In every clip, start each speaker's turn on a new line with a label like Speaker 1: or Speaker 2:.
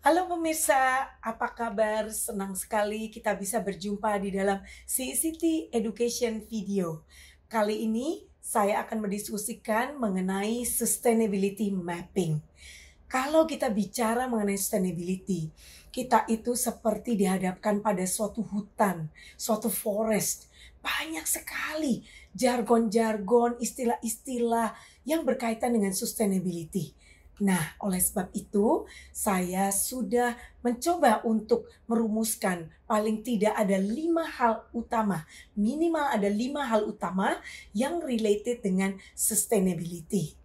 Speaker 1: Halo pemirsa, apa kabar? Senang sekali kita bisa berjumpa di dalam CCT Education Video. Kali ini saya akan mendiskusikan mengenai sustainability mapping. Kalau kita bicara mengenai sustainability, kita itu seperti dihadapkan pada suatu hutan, suatu forest. Banyak sekali jargon-jargon, istilah-istilah yang berkaitan dengan sustainability. Nah, oleh sebab itu, saya sudah mencoba untuk merumuskan paling tidak ada 5 hal utama, minimal ada 5 hal utama yang related dengan sustainability.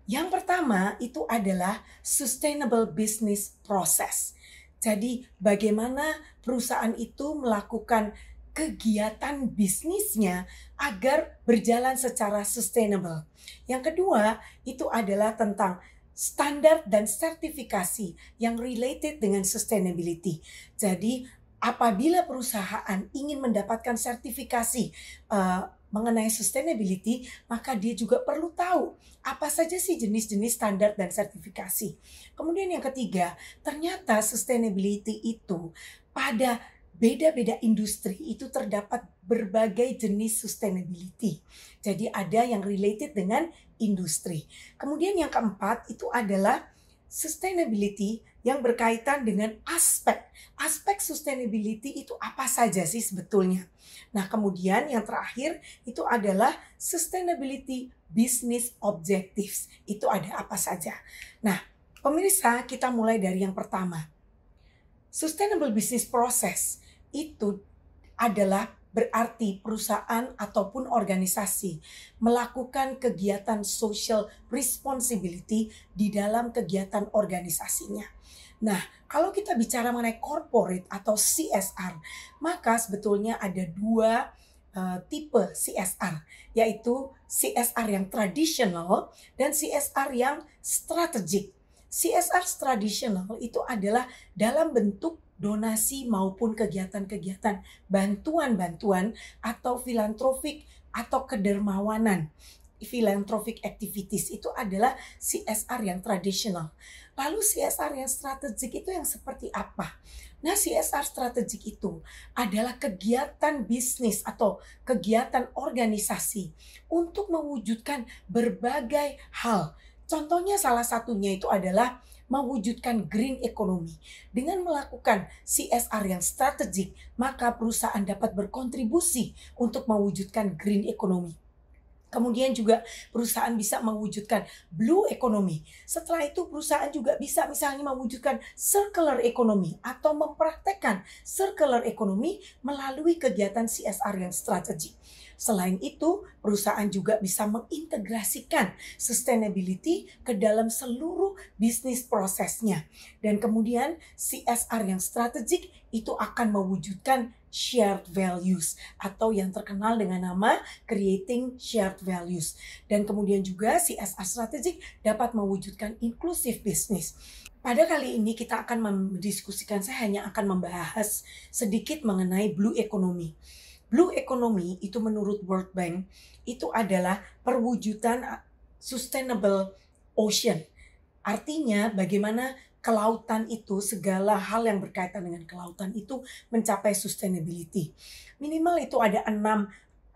Speaker 1: Yang pertama itu adalah sustainable business process. Jadi bagaimana perusahaan itu melakukan kegiatan bisnisnya agar berjalan secara sustainable. Yang kedua itu adalah tentang standar dan sertifikasi yang related dengan sustainability. Jadi apabila perusahaan ingin mendapatkan sertifikasi mengenai sustainability, maka dia juga perlu tahu apa saja sih jenis-jenis standar dan sertifikasi. Kemudian yang ketiga, ternyata sustainability itu pada beda-beda industri itu terdapat berbagai jenis sustainability. Jadi ada yang related dengan industri. Kemudian yang keempat itu adalah sustainability yang berkaitan dengan aspek. Aspek sustainability itu apa saja sih sebetulnya? Nah, kemudian yang terakhir itu adalah sustainability business objectives. Itu ada apa saja? Nah, pemirsa, kita mulai dari yang pertama. Sustainable business process itu adalah berarti perusahaan ataupun organisasi melakukan kegiatan social responsibility di dalam kegiatan organisasinya. Nah, kalau kita bicara mengenai corporate atau CSR, maka sebetulnya ada dua tipe CSR, yaitu CSR yang tradisional dan CSR yang strategik. CSR tradisional itu adalah dalam bentuk donasi maupun kegiatan-kegiatan bantuan-bantuan atau filantropik atau kedermawanan. Philanthropic activities itu adalah CSR yang tradisional. Lalu CSR yang strategik itu yang seperti apa? Nah, CSR strategik itu adalah kegiatan bisnis atau kegiatan organisasi untuk mewujudkan berbagai hal. Contohnya salah satunya itu adalah mewujudkan green economy. Dengan melakukan CSR yang strategik, maka perusahaan dapat berkontribusi untuk mewujudkan green economy. Kemudian juga perusahaan bisa mewujudkan blue economy. Setelah itu perusahaan juga bisa misalnya mewujudkan circular economy atau mempraktekkan circular economy melalui kegiatan CSR yang strategik. Selain itu, perusahaan juga bisa mengintegrasikan sustainability ke dalam seluruh bisnis prosesnya. Dan kemudian CSR yang strategik itu akan mewujudkan shared values atau yang terkenal dengan nama creating shared values. Dan kemudian juga CSR strategik dapat mewujudkan inclusive business. Pada kali ini kita akan mendiskusikan, saya hanya akan membahas sedikit mengenai blue economy. Blue economy itu menurut World Bank itu adalah perwujudan sustainable ocean. Artinya bagaimana kelautan itu, segala hal yang berkaitan dengan kelautan itu mencapai sustainability. Minimal itu ada 6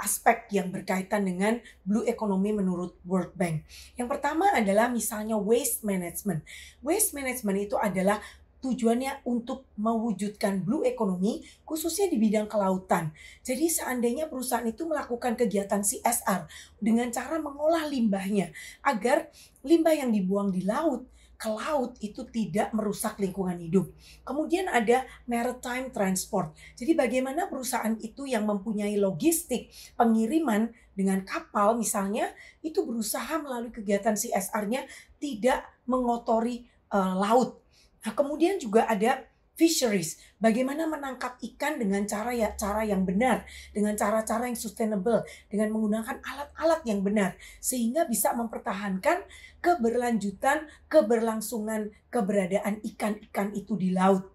Speaker 1: aspek yang berkaitan dengan blue economy menurut World Bank. Yang pertama adalah misalnya waste management. Waste management itu adalah tujuannya untuk mewujudkan blue economy khususnya di bidang kelautan. Jadi seandainya perusahaan itu melakukan kegiatan CSR dengan cara mengolah limbahnya agar limbah yang dibuang di laut ke laut itu tidak merusak lingkungan hidup. Kemudian ada maritime transport. Jadi bagaimana perusahaan itu yang mempunyai logistik pengiriman dengan kapal misalnya itu berusaha melalui kegiatan CSR-nya tidak mengotori laut. Nah, kemudian juga ada fisheries, bagaimana menangkap ikan dengan cara yang benar, dengan cara-cara yang sustainable, dengan menggunakan alat-alat yang benar, sehingga bisa mempertahankan keberlanjutan, keberlangsungan keberadaan ikan-ikan itu di laut.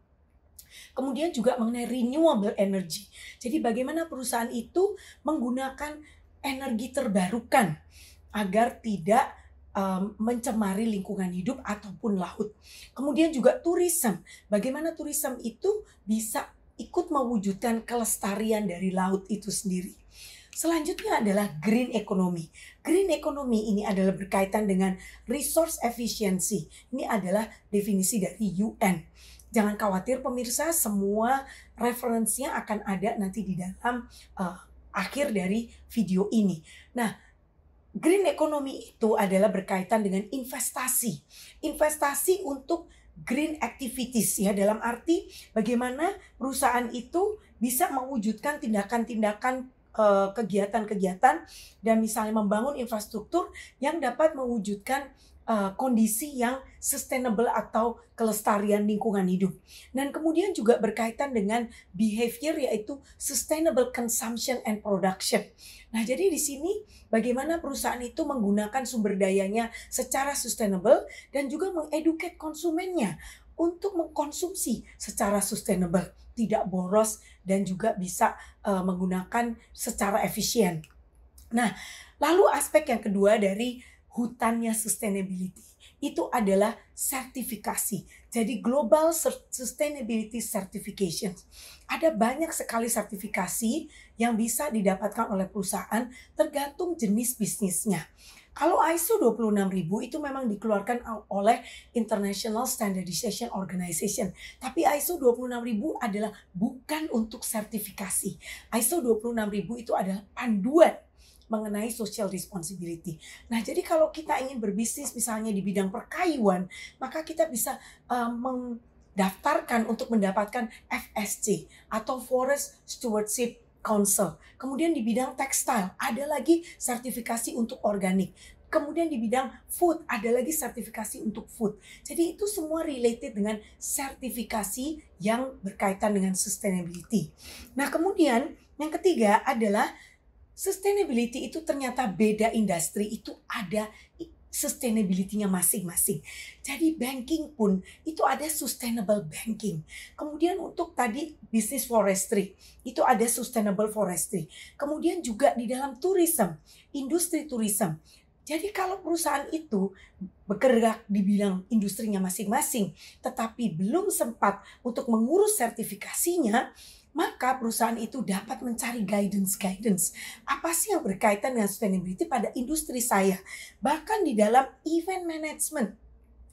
Speaker 1: Kemudian juga mengenai renewable energy. Jadi bagaimana perusahaan itu menggunakan energi terbarukan agar tidak mencemari lingkungan hidup ataupun laut. Kemudian juga tourism, bagaimana tourism itu bisa ikut mewujudkan kelestarian dari laut itu sendiri. Selanjutnya adalah green economy. Green economy ini adalah berkaitan dengan resource efficiency. Ini adalah definisi dari UN. Jangan khawatir pemirsa, semua referensinya akan ada nanti di dalam akhir dari video ini. Nah, green economy itu adalah berkaitan dengan investasi. Investasi untuk green activities ya, dalam arti bagaimana perusahaan itu bisa mewujudkan tindakan-tindakan kegiatan-kegiatan dan misalnya membangun infrastruktur yang dapat mewujudkan kondisi yang sustainable atau kelestarian lingkungan hidup. Dan kemudian juga berkaitan dengan behavior, yaitu sustainable consumption and production. Nah, jadi di sini bagaimana perusahaan itu menggunakan sumber dayanya secara sustainable dan juga mengeduket konsumennya untuk mengkonsumsi secara sustainable, tidak boros dan juga bisa menggunakan secara efisien. Nah, lalu aspek yang kedua dari hutannya sustainability itu adalah sertifikasi. Jadi Global Sustainability Certification. Ada banyak sekali sertifikasi yang bisa didapatkan oleh perusahaan tergantung jenis bisnisnya. Kalau ISO 26000 itu memang dikeluarkan oleh International Standardization Organization. Tapi ISO 26000 adalah bukan untuk sertifikasi. ISO 26000 itu adalah panduan mengenai social responsibility. Nah, jadi kalau kita ingin berbisnis misalnya di bidang perkayuan, maka kita bisa mendaftarkan untuk mendapatkan FSC atau Forest Stewardship Council. Kemudian di bidang tekstil ada lagi sertifikasi untuk organik. Kemudian di bidang food ada lagi sertifikasi untuk food. Jadi itu semua related dengan sertifikasi yang berkaitan dengan sustainability. Nah, kemudian yang ketiga adalah sustainability itu ternyata beda industri itu ada sustainability-nya masing-masing. Jadi banking pun itu ada sustainable banking. Kemudian untuk tadi bisnis forestry, itu ada sustainable forestry. Kemudian juga di dalam tourism, industri tourism. Jadi kalau perusahaan itu bergerak di bidang industrinya masing-masing, tetapi belum sempat untuk mengurus sertifikasinya, maka perusahaan itu dapat mencari guidance. Apa sih yang berkaitan dengan sustainability pada industri saya? Bahkan di dalam event management.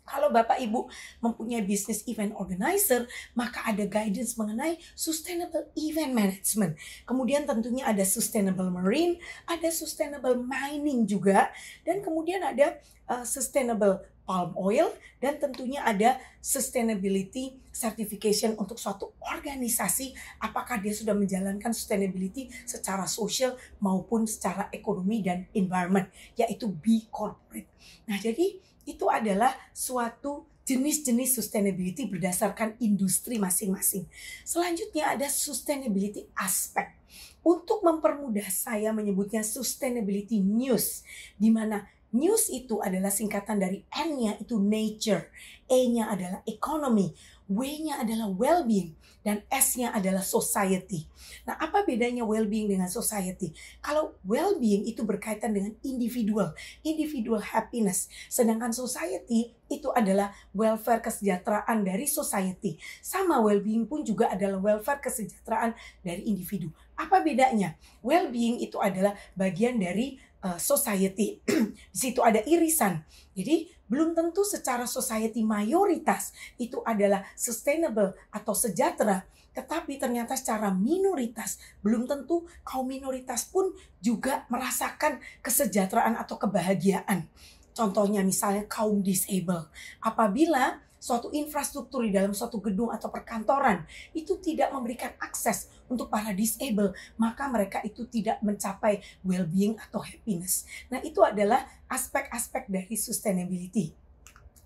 Speaker 1: Kalau Bapak Ibu mempunyai bisnis event organizer, maka ada guidance mengenai sustainable event management. Kemudian tentunya ada sustainable marine, ada sustainable mining juga, dan kemudian ada sustainable palm oil, dan tentunya ada sustainability certification untuk suatu organisasi, apakah dia sudah menjalankan sustainability secara sosial maupun secara ekonomi dan environment, yaitu B Corporate. Nah, jadi itu adalah suatu jenis-jenis sustainability berdasarkan industri masing-masing. Selanjutnya ada sustainability aspect. Untuk mempermudah saya menyebutnya sustainability news, di mana news itu adalah singkatan dari N-nya itu nature, E-nya adalah economy, W-nya adalah well-being, dan S-nya adalah society. Nah, apa bedanya well-being dengan society? Kalau well-being itu berkaitan dengan individual happiness. Sedangkan society itu adalah welfare kesejahteraan dari society. Sama well-being pun juga adalah welfare kesejahteraan dari individu. Apa bedanya? Well-being itu adalah bagian dari society. Di situ ada irisan. Jadi belum tentu secara society mayoritas itu adalah sustainable atau sejahtera, tetapi ternyata secara minoritas belum tentu kaum minoritas pun juga merasakan kesejahteraan atau kebahagiaan. Contohnya misalnya kaum disable. Apabila suatu infrastruktur di dalam suatu gedung atau perkantoran itu tidak memberikan akses untuk para disable, maka mereka itu tidak mencapai well-being atau happiness. Nah, itu adalah aspek-aspek dari sustainability.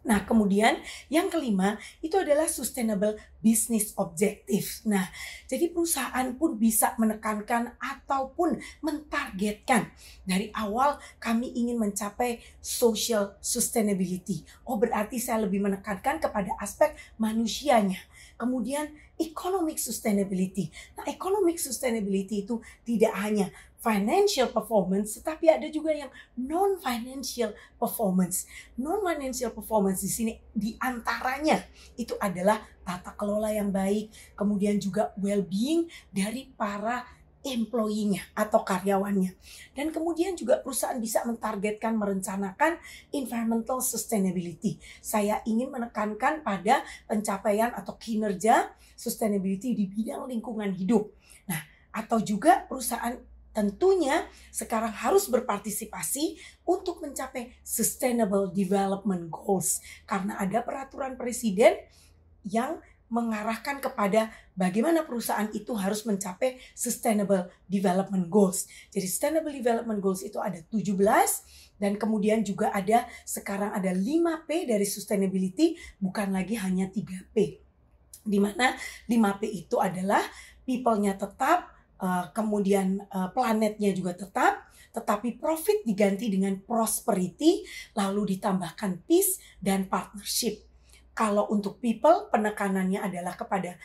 Speaker 1: Nah, kemudian yang kelima itu adalah sustainable business objective. Nah, jadi perusahaan pun bisa menekankan ataupun mentargetkan dari awal kami ingin mencapai social sustainability. Oh, berarti saya lebih menekankan kepada aspek manusianya. Kemudian economic sustainability. Nah, economic sustainability itu tidak hanya financial performance, tetapi ada juga yang non-financial performance. Non-financial performance di sini diantaranya itu adalah tata kelola yang baik, kemudian juga well-being dari para employee-nya atau karyawannya. Dan kemudian juga perusahaan bisa mentargetkan, merencanakan environmental sustainability. Saya ingin menekankan pada pencapaian atau kinerja sustainability di bidang lingkungan hidup. Nah, atau juga perusahaan tentunya sekarang harus berpartisipasi untuk mencapai Sustainable Development Goals. Karena ada peraturan presiden yang mengarahkan kepada bagaimana perusahaan itu harus mencapai Sustainable Development Goals. Jadi Sustainable Development Goals itu ada 17 dan kemudian juga ada sekarang ada 5P dari sustainability, bukan lagi hanya 3P. Di mana 5P itu adalah people-nya tetap, kemudian planetnya juga tetap, tetapi profit diganti dengan prosperity, lalu ditambahkan peace dan partnership. Kalau untuk people, penekanannya adalah kepada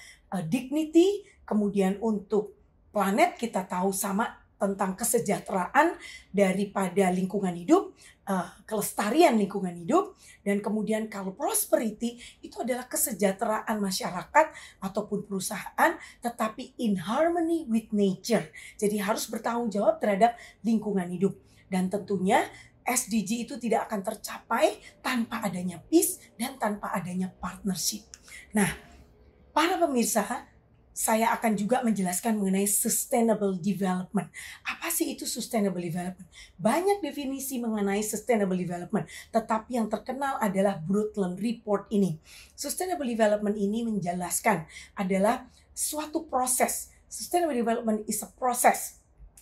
Speaker 1: dignity, kemudian untuk planet kita tahu sama tentang kesejahteraan daripada lingkungan hidup, kelestarian lingkungan hidup, dan kemudian kalau prosperity itu adalah kesejahteraan masyarakat ataupun perusahaan, tetapi in harmony with nature. Jadi harus bertanggung jawab terhadap lingkungan hidup. Dan tentunya SDG itu tidak akan tercapai tanpa adanya peace dan tanpa adanya partnership. Nah, para pemirsa, saya akan juga menjelaskan mengenai sustainable development. Apa sih itu sustainable development? Banyak definisi mengenai sustainable development, tetapi yang terkenal adalah Brundtland Report ini. Sustainable development ini menjelaskan adalah suatu proses. Sustainable development is a process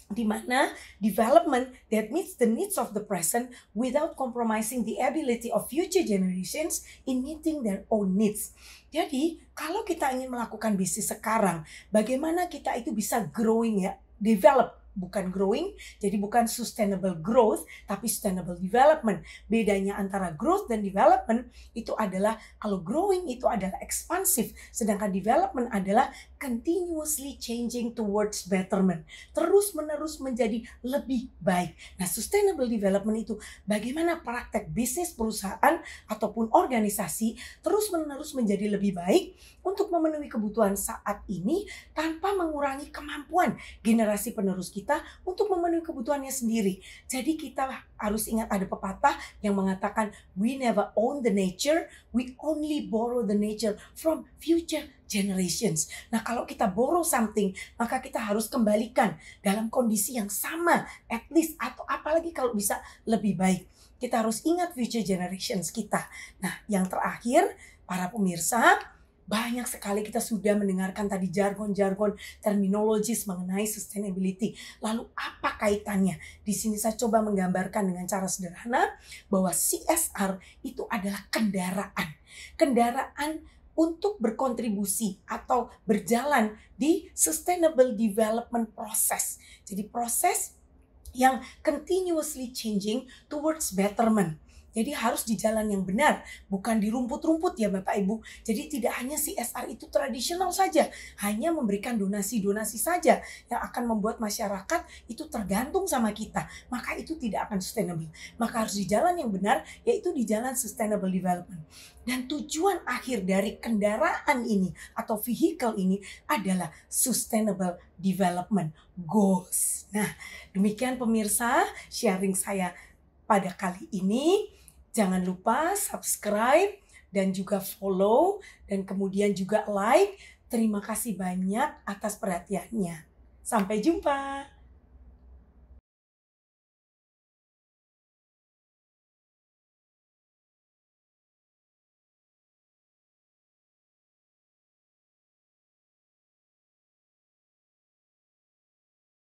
Speaker 1: di mana development that meets the needs of the present without compromising the ability of future generations in meeting their own needs. Jadi, kalau kita ingin melakukan bisnis sekarang, bagaimana kita itu bisa growing ya, develop, bukan growing, jadi bukan sustainable growth, tapi sustainable development. Bedanya antara growth dan development itu adalah kalau growing itu adalah expansive, sedangkan development adalah continuously changing towards betterment. Terus-menerus menjadi lebih baik. Nah, sustainable development itu bagaimana praktek bisnis perusahaan ataupun organisasi terus-menerus menjadi lebih baik untuk memenuhi kebutuhan saat ini tanpa mengurangi kemampuan generasi penerus kita untuk memenuhi kebutuhannya sendiri. Jadi kita harus ingat ada pepatah yang mengatakan we never own the nature, we only borrow the nature from future generations. Nah, kalau kita borrow something, maka kita harus kembalikan dalam kondisi yang sama, at least, atau apalagi kalau bisa lebih baik. Kita harus ingat future generations kita. Nah, yang terakhir, para pemirsa, banyak sekali kita sudah mendengarkan tadi jargon-jargon terminologis mengenai sustainability. Lalu apa kaitannya? Di sini saya coba menggambarkan dengan cara sederhana bahwa CSR itu adalah kendaraan. Kendaraan untuk berkontribusi atau berjalan di sustainable development process. Jadi proses yang continuously changing towards betterment. Jadi harus di jalan yang benar, bukan di rumput-rumput ya Bapak Ibu. Jadi tidak hanya CSR itu tradisional saja, hanya memberikan donasi-donasi saja yang akan membuat masyarakat itu tergantung sama kita. Maka itu tidak akan sustainable. Maka harus di jalan yang benar, yaitu di jalan sustainable development. Dan tujuan akhir dari kendaraan ini atau vehicle ini adalah sustainable development goals. Nah, demikian pemirsa sharing saya pada kali ini. Jangan lupa subscribe dan juga follow dan kemudian juga like. Terima kasih banyak atas perhatiannya. Sampai jumpa.